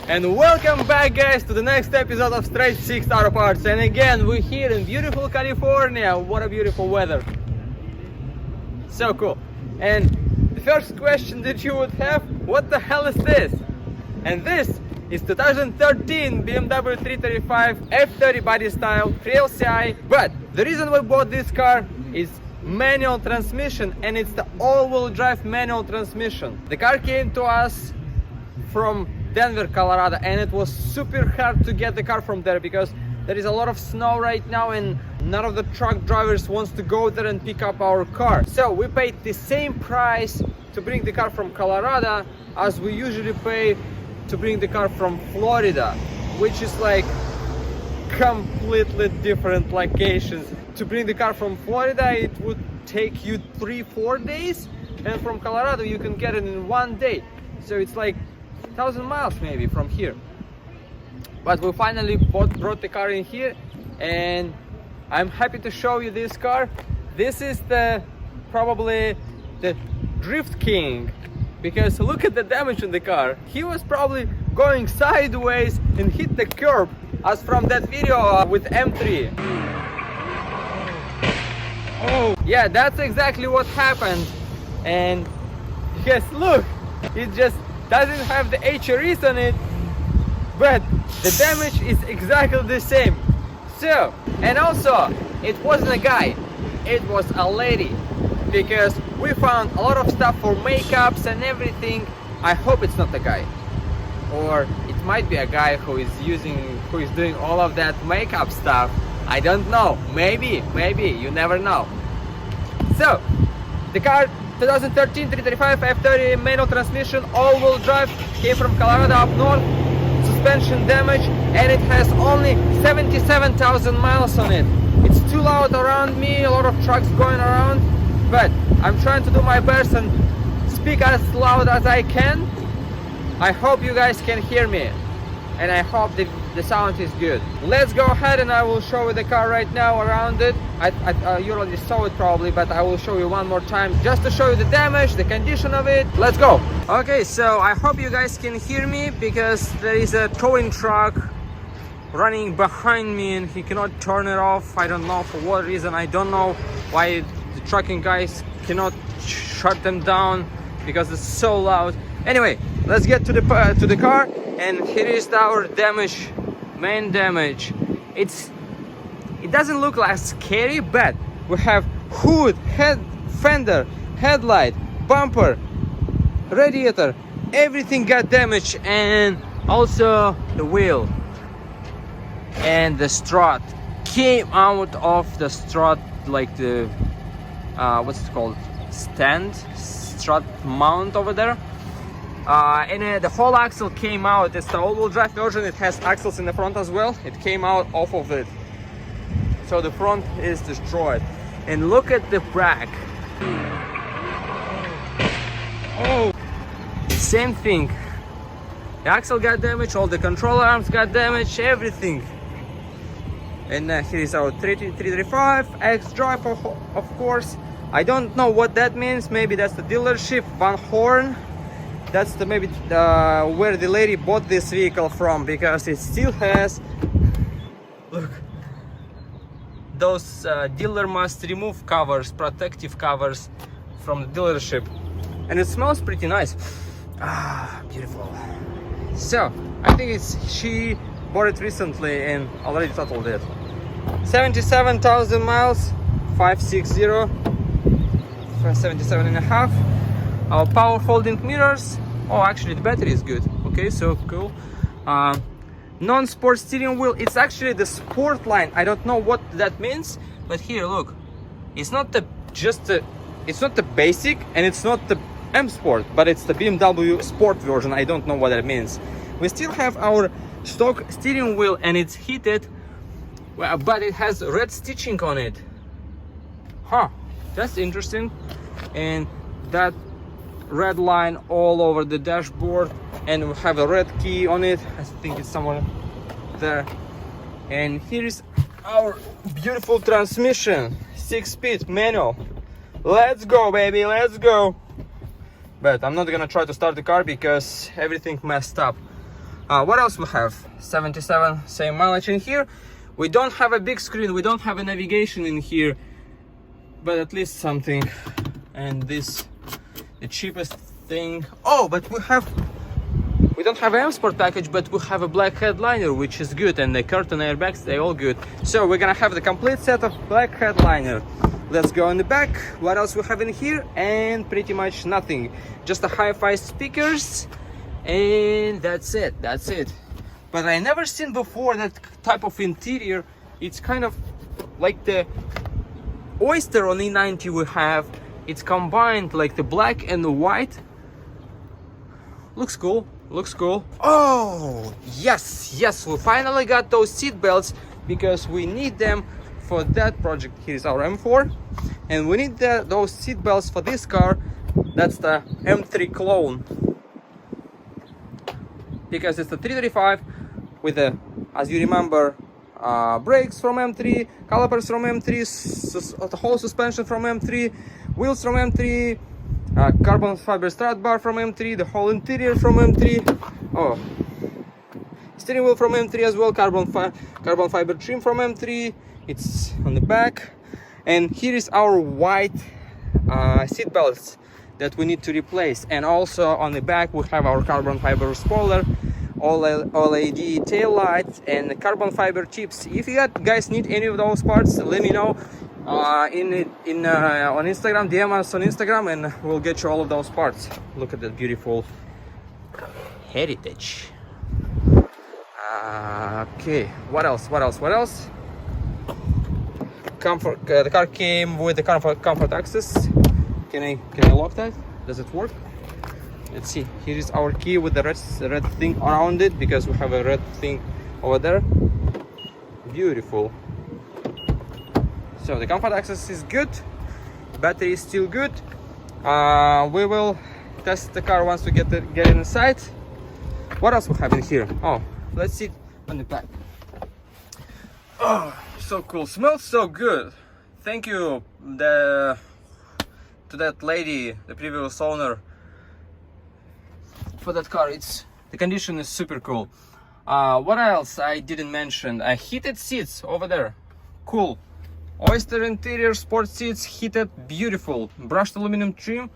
And welcome back, guys, to the next episode of Straight 6 Auto Parts. And again, we're here in beautiful California. What a beautiful weather. So cool. And the first question that you would have, what the hell is this? And this is 2013 BMW 335 F30 body style 3LCI. But the reason we bought this car is manual transmission, and it's the all-wheel drive manual transmission. The car came to us from Denver, Colorado, and it was super hard to get the car from there because there is a lot of snow right now and none of the truck drivers wants to go there and pick up our car. So we paid the same price to bring the car from Colorado as we usually pay to bring the car from Florida, which is like completely different locations. To bring the car from Florida, it would take you 3-4 days, and from Colorado you can get it in 1 day. So it's like 1,000 miles maybe from here. But we finally brought the car in here, and I'm happy to show you this car. This is probably the Drift King, because look at the damage in the car. He was probably going sideways and hit the curb, as from that video with M3. Oh yeah, that's exactly what happened. And yes, look, it just doesn't have the HREs on it, but the damage is exactly the same. So, and also, it wasn't a guy, it was a lady, because we found a lot of stuff for makeups and everything. I hope it's not a guy, or it might be a guy who is doing all of that makeup stuff. I don't know, maybe, you never know. So, the car 2013 335 F30 manual transmission, all-wheel drive, came from Colorado up north, suspension damage, and it has only 77,000 miles on it. It's too loud around me, a lot of trucks going around, but I'm trying to do my best and speak as loud as I can. I hope you guys can hear me, and I hope the sound is good. Let's go ahead and I will show you the car right now around it. You already saw it probably, but I will show you one more time just to show you the damage, the condition of it. Let's go. Okay, so I hope you guys can hear me, because there is a towing truck running behind me and he cannot turn it off. I don't know for what reason. I don't know why the trucking guys cannot shut them down, because it's so loud. Anyway, let's get to the car, and here is our damage, main damage. It doesn't look like scary, but we have hood, fender, headlight, bumper, radiator, everything got damaged, and also the wheel and the strut came out of the strut, like the what's it called, strut mount over there. And the whole axle came out. It's the all-wheel drive version, it has axles in the front as well. It came out off of it, so the front is destroyed. And look at the back. Oh, same thing. The axle got damaged, all the control arms got damaged, everything. And here is our 335 xDrive, of course. I don't know what that means. Maybe that's the dealership, Van Horn. That's maybe where the lady bought this vehicle from, because it still has, look, those dealer must remove covers, protective covers from the dealership, and it smells pretty nice. Ah, beautiful. So I think she bought it recently and already totaled it. 77,000 miles, 560, 77 and a half. Our power folding mirrors. Oh, actually the battery is good. Okay, so cool. Non-sport steering wheel. It's actually the sport line. I don't know what that means, but here, look. It's not the it's not the basic, and it's not the M Sport, but it's the BMW Sport version. I don't know what that means. We still have our stock steering wheel, and it's heated, but it has red stitching on it. Huh, that's interesting. And that red line all over the dashboard, and we have a red key on it. I think it's somewhere there. And here is our beautiful transmission, 6-speed manual. Let's go, baby, let's go. But I'm not gonna try to start the car because everything messed up. What else we have? 77, same mileage in here. We don't have a big screen, we don't have a navigation in here, but at least something. And this, the cheapest thing. Oh, but we don't have an M Sport package, but we have a black headliner, which is good, and the curtain airbags, they all good. So we're gonna have the complete set of black headliner. Let's go in the back. What else we have in here? And pretty much nothing. Just the hi-fi speakers, and that's it. That's it. But I never seen before that type of interior. It's kind of like the Oyster on E90 we have. It's combined like the black and the white. Looks cool. Looks cool. Oh yes, yes, we finally got those seat belts because we need them for that project. Here's our M4, and we need those seat belts for this car. That's the M3 clone, because it's the 335 with the, as you remember, brakes from M3, calipers from M3, the whole suspension from M3, wheels from M3, carbon fiber strut bar from M3, the whole interior from M3. Oh, steering wheel from M3 as well, carbon fiber trim from M3. It's on the back. And here is our white seat belts that we need to replace. And also on the back we have our carbon fiber spoiler, LED tail lights, and the carbon fiber chips. If you guys need any of those parts, let me know on Instagram. DM us on Instagram, and we'll get you all of those parts. Look at that beautiful heritage. Okay, what else? Comfort. The car came with the comfort access. Can I lock that? Does it work? Let's see. Here is our key with the red thing around it, because we have a red thing over there. Beautiful. So the comfort access is good. Battery is still good. We will test the car once we get inside. What else we have in here? Oh, let's sit on the back. Oh, so cool. Smells so good. Thank you to that lady, the previous owner, for that car. The condition is super cool. What else I didn't mention? Heated seats over there. Cool. Oyster interior, sport seats, heated, beautiful. Brushed aluminum trim.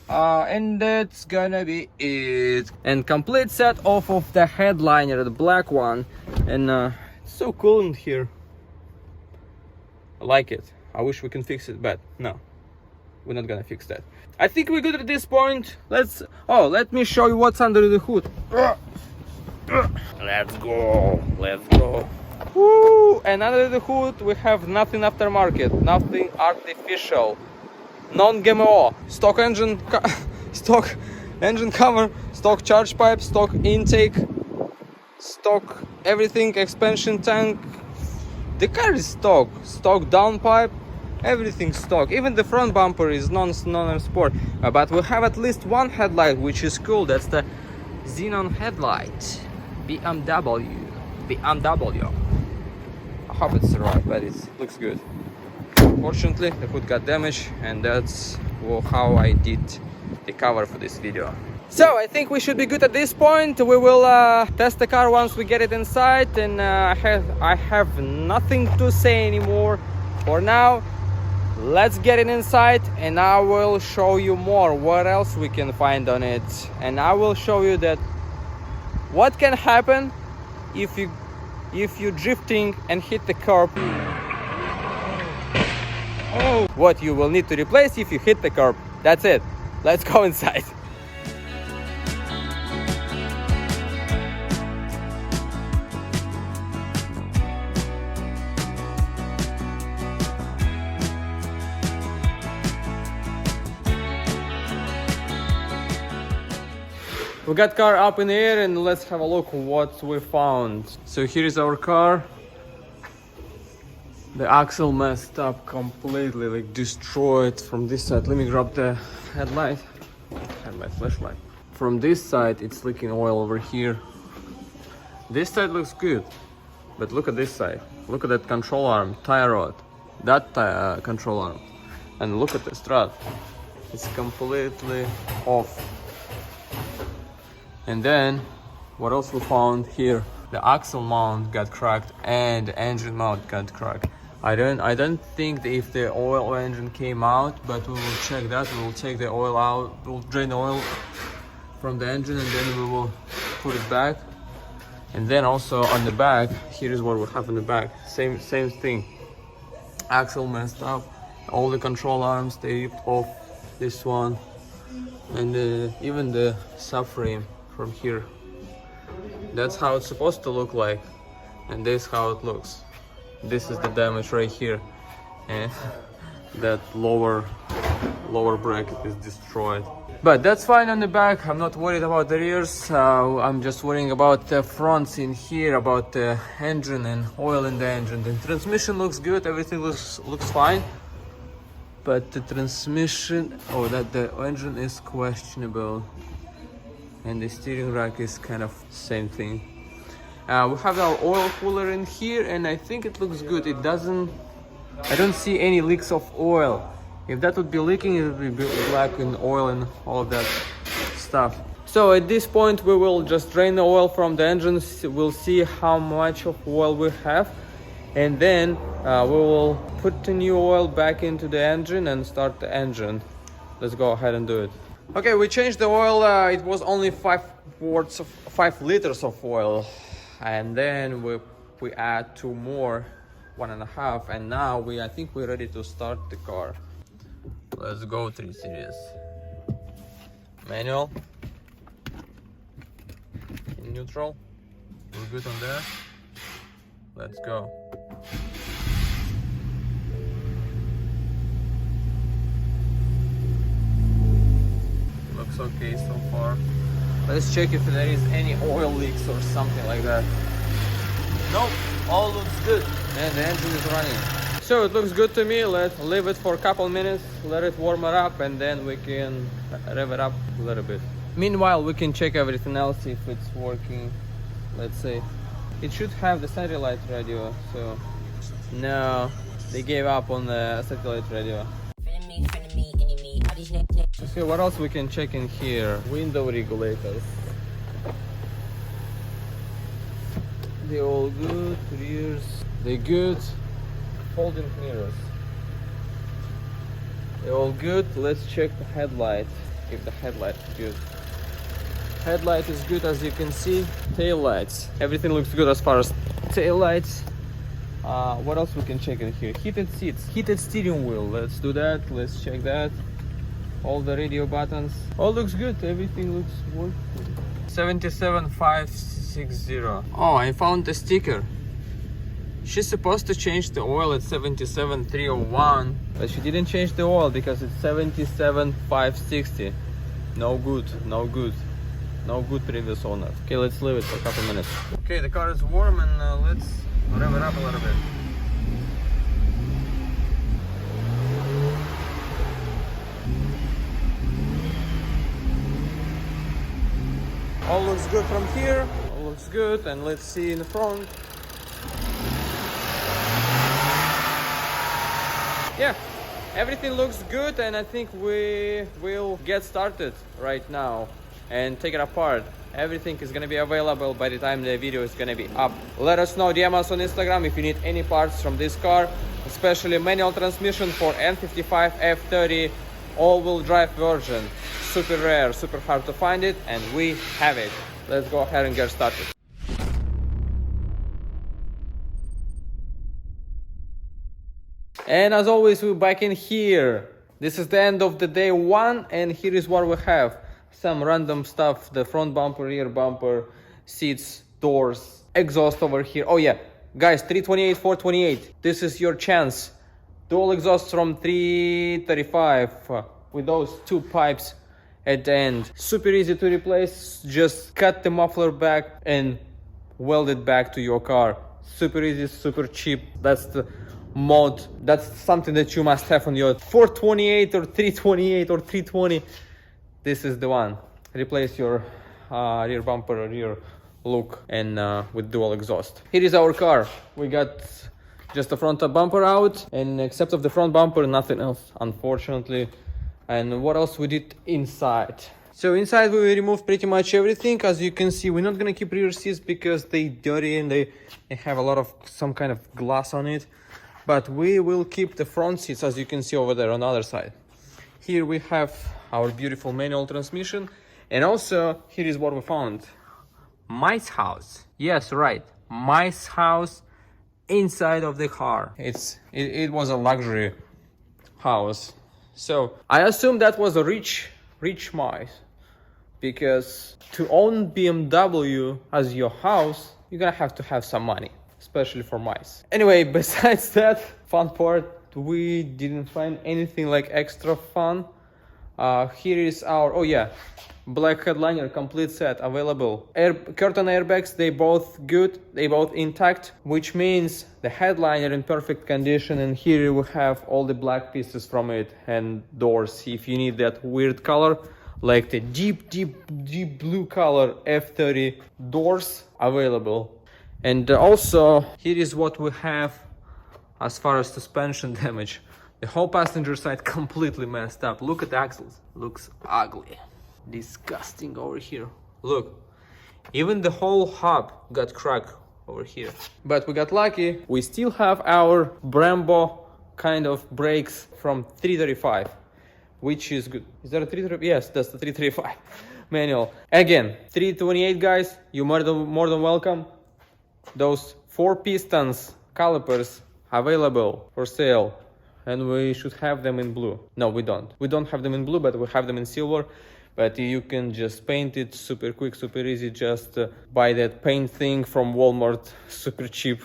And that's gonna be it. And complete set off of the headliner, the black one. And it's so cool in here. I like it. I wish we can fix it, but no, we're not gonna fix that. I think we're good at this point. Let me show you what's under the hood. Let's go. Woo! And under the hood we have nothing aftermarket, nothing artificial, non-GMO, stock engine cover, stock charge pipe, stock intake, stock everything, expansion tank. The car is stock downpipe, everything stock. Even the front bumper is non-sport. But we have at least one headlight, which is cool. That's the xenon headlight, BMW. I hope it's right, but it looks good. Fortunately, the hood got damaged, and that's how I did the cover for this video. So I think we should be good at this point. We will test the car once we get it inside, and I have nothing to say anymore for now. Let's get it inside, and I will show you more what else we can find on it, and I will show you that what can happen if you drifting and hit the curb. What you will need to replace if you hit the curb. That's it. let's go inside. We got car up in the air and let's have a look what we found. So here is our car. The axle messed up completely, like destroyed from this side. Let me grab the headlight, flashlight. From this side it's leaking oil over here. This side looks good, but look at this side. Look at that control arm, tie rod, that control arm. And look at the strut. It's completely off. And then, what else we found here? The axle mount got cracked and the engine mount got cracked. I don't think that if the oil or engine came out, but we will check that. We will take the oil out. We'll drain the oil from the engine and then we will put it back. And then also on the back, here is what we have in the back. Same thing. Axle messed up. All the control arms they ripped off. This one, and even the subframe. From here, that's how it's supposed to look like, and this is how it looks. This is the damage right here, and that lower bracket is destroyed. But that's fine on the back. I'm not worried about the rears. I'm just worrying about the fronts in here, about the engine and oil in the engine. The transmission looks good. Everything looks fine. But the transmission, the engine is questionable. And the steering rack is kind of same thing. We have our oil cooler in here and I think it looks good. I don't see any leaks of oil. If that would be leaking, it would be black in oil and all of that stuff. So at this point we will just drain the oil from the engine. We'll see how much of oil we have. And then we will put the new oil back into the engine and start the engine. Let's go ahead and do it. Okay, we changed the oil. It was only 5 liters of oil, and then we add 2 more, 1.5, and now I think we're ready to start the car. Let's go 3 series. Manual, in neutral. We're good on there. Let's go. Looks okay so far. Let's check if there is any oil leaks or something like that. Nope, all looks good and the engine is running. So it looks good to me. Let's leave it for a couple minutes, let it warm up, and then we can rev it up a little bit. Meanwhile, we can check everything else if it's working. Let's see. It should have the satellite radio, so no, they gave up on the satellite radio. Okay, what else we can check in here? Window regulators. They're all good. Rears, they're good. Folding mirrors, they're all good. Let's check the headlight, if the headlight is good. Headlight is good, as you can see. Tail lights, everything looks good as far as tail lights. What else we can check in here? Heated seats, heated steering wheel. Let's do that. Let's check that. All the radio buttons, all looks good. Everything looks working. 77560. Oh, I found the sticker. She's supposed to change the oil at 77301, but she didn't change the oil because it's 77560. No good, no good. No good, previous owner. Okay, let's leave it for a couple minutes. Okay, the car is warm and let's rev it up a little bit. All looks good from here. All looks good, and let's see in the front. Yeah, everything looks good, and I think we will get started right now and take it apart. Everything is gonna be available by the time the video is gonna be up. Let us know, DM us on Instagram if you need any parts from this car, especially manual transmission for N55 F30 all-wheel drive version. Super rare, super hard to find it, and we have it. Let's go ahead and get started. And as always, we're back in here. This is the end of the day one, and here is what we have. Some random stuff, the front bumper, rear bumper, seats, doors, exhaust over here. Oh yeah, guys, 328, 428, this is your chance. Dual exhaust from 335 with those two pipes at the end. Super easy to replace, just cut the muffler back and weld it back to your car. Super easy, super cheap. That's the mod, that's something that you must have on your 428 or 328 or 320. This is the one. Replace your rear bumper, rear look, and with dual exhaust. Here is our car. We got just the front bumper out, and except of the front bumper, nothing else, unfortunately. And what else we did inside? So inside we removed pretty much everything. As you can see, we're not gonna keep rear seats because they dirty and they have a lot of some kind of glass on it. But we will keep the front seats, as you can see over there on the other side. Here we have our beautiful manual transmission, and also here is what we found. Mice house. Yes, right, mice house inside of the car. It was a luxury house. So I assume that was a rich mice, because to own BMW as your house, you're gonna have to have some money, especially for mice. Anyway, besides that fun part, we didn't find anything like extra fun. Here is our, oh yeah, black headliner complete set available. Curtain airbags, they both good, they both intact, which means the headliner in perfect condition. And here we have all the black pieces from it, and doors if you need that weird color, like the deep blue color F30 doors available. And also here is what we have as far as suspension damage. The whole passenger side completely messed up. Look at the axles, looks ugly, disgusting over here. Look, even the whole hub got cracked over here. But we got lucky, we still have our Brembo kind of brakes from 335, which is good. Is that a 335? Yes, that's the 335 manual. Again, 328 guys, you're more than welcome. Those 4 pistons calipers available for sale, and we should have them in blue. No, we don't have them in blue, but we have them in silver. But you can just paint it super quick, super easy. Just buy that paint thing from Walmart, super cheap,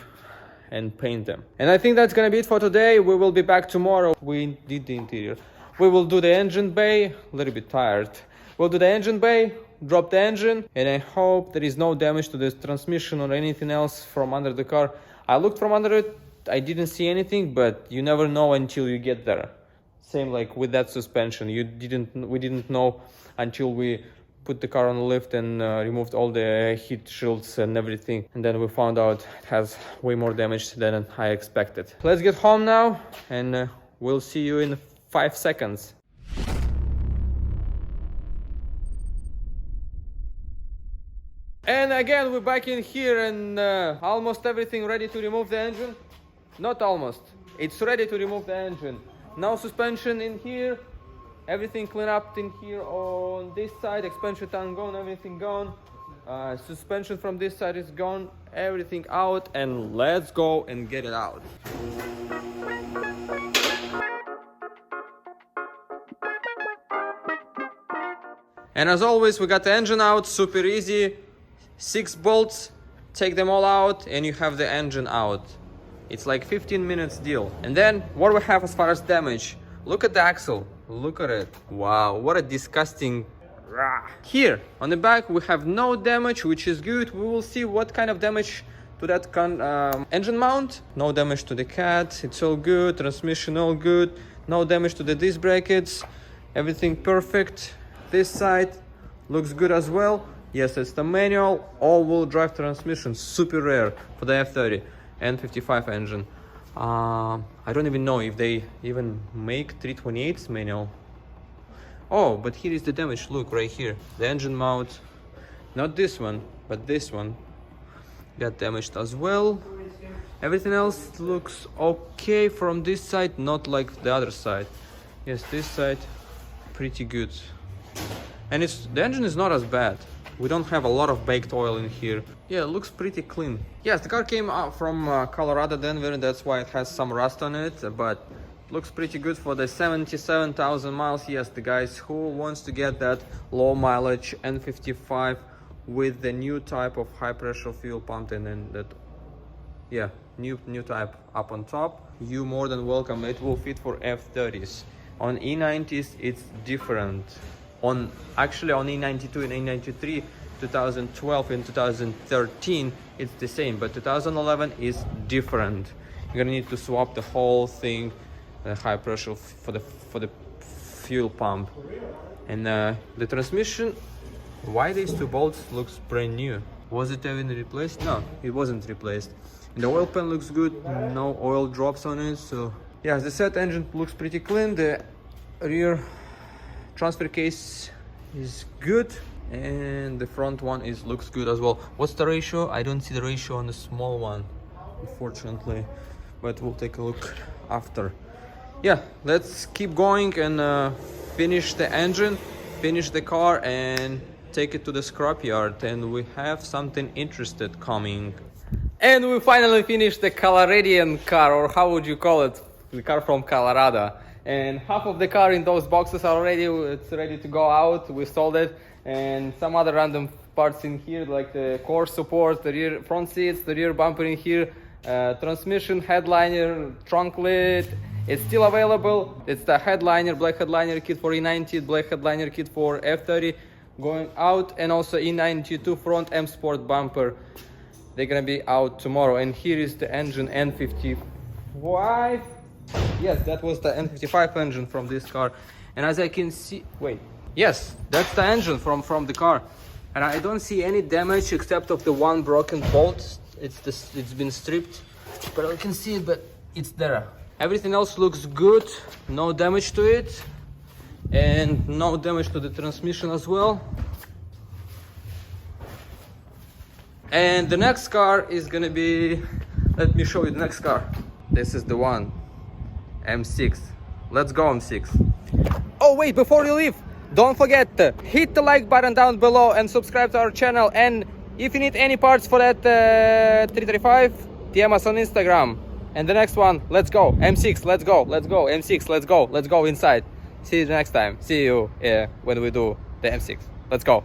and paint them. And I think that's gonna be it for today. We will be back tomorrow. We did the interior. We will do the engine bay. A little bit tired. We'll do the engine bay, drop the engine, and I hope there is no damage to the transmission or anything else from under the car. I looked from under it, I didn't see anything, but you never know until you get there. Same like with that suspension, we didn't know until we put the car on the lift and removed all the heat shields and everything, and then we found out it has way more damage than I expected. Let's get home now, and we'll see you in 5 seconds. And again, we're back in here, and almost everything ready to remove the engine. Not almost, it's ready to remove the engine. Now suspension in here, everything clean up in here on this side, expansion tank gone, everything gone. Suspension from this side is gone, everything out, and let's go and get it out. And as always, we got the engine out, super easy. 6 bolts, take them all out, and you have the engine out. It's like 15 minutes deal. And then what we have as far as damage, look at the axle, look at it. Wow, what a disgusting. Here on the back we have no damage, which is good. We will see what kind of damage to that engine mount. No damage to the cat, it's all good. Transmission all good, no damage to the disc brackets, everything perfect. This side looks good as well. Yes, it's the manual all-wheel drive transmission, super rare for the F30 and 55 engine. I don't even know if they even make 328s manual. Oh, but here is the damage. Look right here, the engine mount, not this one, but this one got damaged as well. Everything else looks okay from this side, not like the other side. Yes, this side pretty good, and the engine is not as bad. We don't have a lot of baked oil in here. Yeah, it looks pretty clean. Yes, the car came out from Colorado, Denver, and that's why it has some rust on it, but looks pretty good for the 77,000 miles. Yes, the guys who wants to get that low mileage N55 with the new type of high pressure fuel pump, and then that, yeah, new type up on top, you more than welcome. It will fit for F30s. On E90s it's different. Actually on E92 and E93 2012 and 2013 it's the same, but 2011 is different. You're gonna need to swap the whole thing, the high pressure for the fuel pump. And the transmission, why these two bolts looks brand new. Was it even replaced? No, it wasn't replaced. And the oil pan looks good, no oil drops on it. So yeah, as I said, engine looks pretty clean. The rear transfer case is good, and the front one looks good as well. What's the ratio? I don't see the ratio on the small one, unfortunately, but we'll take a look after. Yeah, let's keep going and finish the engine, finish the car, and take it to the scrapyard. And we have something interesting coming. And we finally finished the Coloradian car, or how would you call it? The car from Colorado. And half of the car in those boxes already, it's ready to go out. We sold it, and some other random parts in here, like the core support, the rear front seats, the rear bumper in here, transmission, headliner, trunk lid. It's still available. It's the headliner, black headliner kit for E90, black headliner kit for F30 going out, and also E92 front M Sport bumper. They're gonna be out tomorrow. And here is the engine, N55. Yes, that was the N55 engine from this car. And as I can see, wait, yes, that's the engine from the car. And I don't see any damage except of the one broken bolt. It's been stripped, but I can see it, but it's there. Everything else looks good, no damage to it, and no damage to the transmission as well. And the next car is gonna be, let me show you the next car. This is the one, M6. Let's go, M6. Oh wait, before you leave, don't forget to hit the like button down below and subscribe to our channel. And if you need any parts for that 335, DM us on Instagram. And the next one, let's go, M6, let's go, M6, let's go inside. See you next time. See you when we do the M6. Let's go.